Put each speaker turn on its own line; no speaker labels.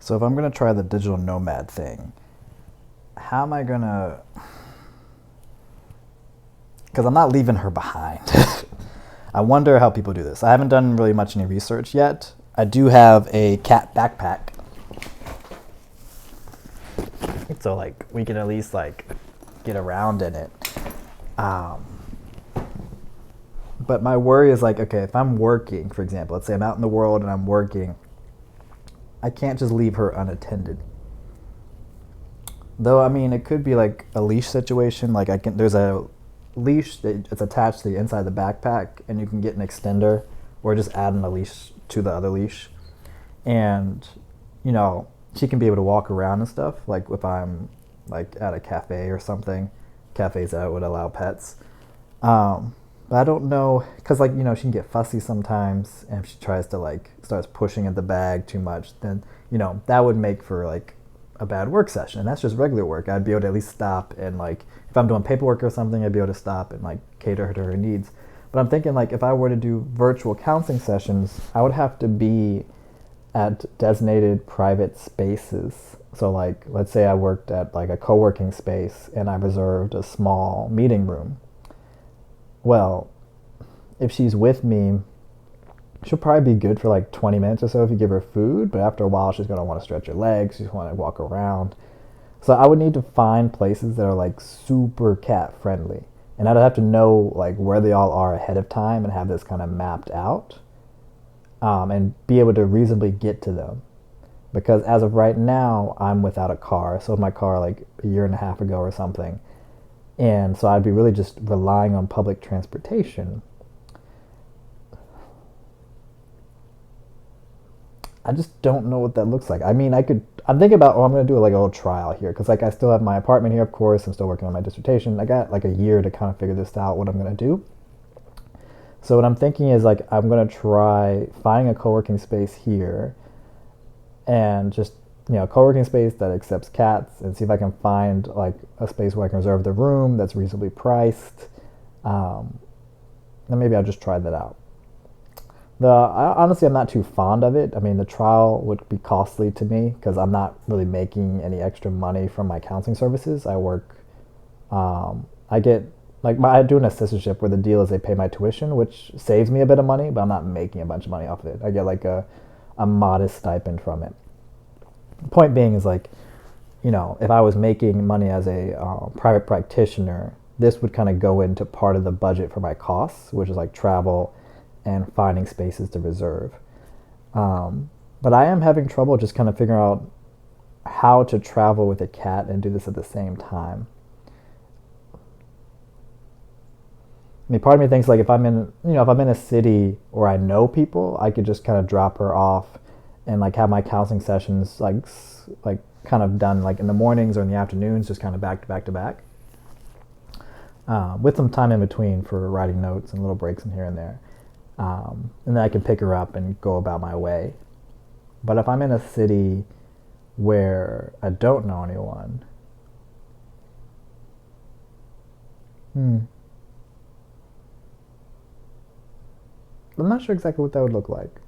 So if I'm gonna try the digital nomad thing, how am I gonna? Because I'm not leaving her behind. I wonder how people do this. I haven't done really much any research yet. I do have a cat backpack, so like we can at least like get around in it. Um, but my worry is like, okay, if I'm working, for example, let's say I'm out in the world and I'm working, I can't just leave her unattended. Though I mean, it could be like a leash situation. Like I can, there's a leash that it's attached to the inside of the backpack, and you can get an extender, or just add a leash to the other leash, and you know she can be able to walk around and stuff. Like if I'm like at a cafe or something, cafes that would allow pets. But I don't know, cause like she can get fussy sometimes, and if she tries to like starts pushing at the bag too much, then that would make for like a bad work session. And that's just regular work. I'd be able to at least stop and like if I'm doing paperwork or something, I'd be able to stop and like cater to her needs. But I'm thinking like if I were to do virtual counseling sessions, I would have to be at designated private spaces. So like let's say I worked at like a co-working space and I reserved a small meeting room. Well, if she's with me, she'll probably be good for like 20 minutes or so if you give her food, but after a while she's going to want to stretch her legs, she's going to walk around. So I would need to find places that are like super cat friendly. And I'd have to know like where they all are ahead of time and have this kind of mapped out, and be able to reasonably get to them. Because as of right now, I'm without a car. Sold my car like a year and a half ago or something. And so I'd be really just relying on public transportation. I just don't know what that looks like. I mean, I'm thinking about, I'm going to do like a little trial here. Because like I still have my apartment here, of course. I'm still working on my dissertation. I got like a year to kind of figure this out, what I'm going to do. So what I'm thinking is like, I'm going to try finding a co-working space here. And just, co-working space that accepts cats. And see if I can find like a space where I can reserve the room that's reasonably priced. Then maybe I'll just try that out. Honestly, I'm not too fond of it. I mean, the trial would be costly to me because I'm not really making any extra money from my counseling services. I get like I do an assistantship where the deal is they pay my tuition, which saves me a bit of money, but I'm not making a bunch of money off of it. I get like a modest stipend from it. The point being is like, if I was making money as a private practitioner, this would kind of go into part of the budget for my costs, which is like travel and finding spaces to reserve. But I am having trouble just kind of figuring out how to travel with a cat and do this at the same time. I mean, part of me thinks like if I'm in a city where I know people, I could just kind of drop her off and like have my counseling sessions like kind of done like in the mornings or in the afternoons, just kind of back to back to back, with some time in between for writing notes and little breaks in here and there. And then I can pick her up and go about my way. But if I'm in a city where I don't know anyone, I'm not sure exactly what that would look like.